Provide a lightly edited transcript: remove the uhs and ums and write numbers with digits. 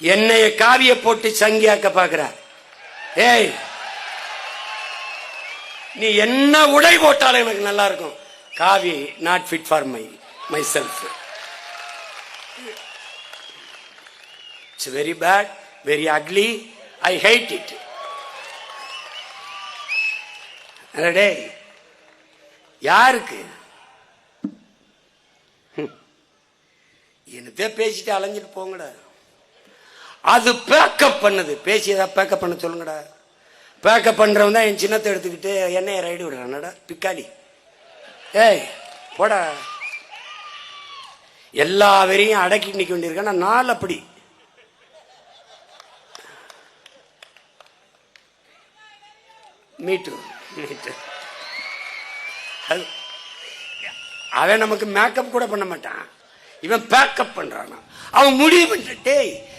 என்னைய காவிய போட்டு சங்கியாக்க பாக்குற. ஏய், நீ என்ன உடை போட்டாலும் எனக்கு நல்லா இருக்கும். காவி not fit for myself. It's very bad, very ugly, I hate it. டேய், யாருக்கு என்னத்தே பேசிட்டு அலைஞ்சிட்டு போங்கடா. அது பேக்கப் பண்ணுது. பேசியதா பேக்கப் பண்ண சொல்லுங்கடா. பேக்கப் பண்றவன் தான் என் சின்னத்தை எடுத்துக்கிட்டு என்னைய ரைடு விடுறான்டா பிக்காளி. ஏய் போடா. எல்லா வரையும் அடக்கி நிக்க வேண்டியிருக்கேன் நாள். அப்படி மீட்டு அவன் நமக்கு மேக்கப் கூட பண்ண மாட்டான். இவன் பேக்கப் பண்றான். அவன் முடிவு பண்ணிட்டு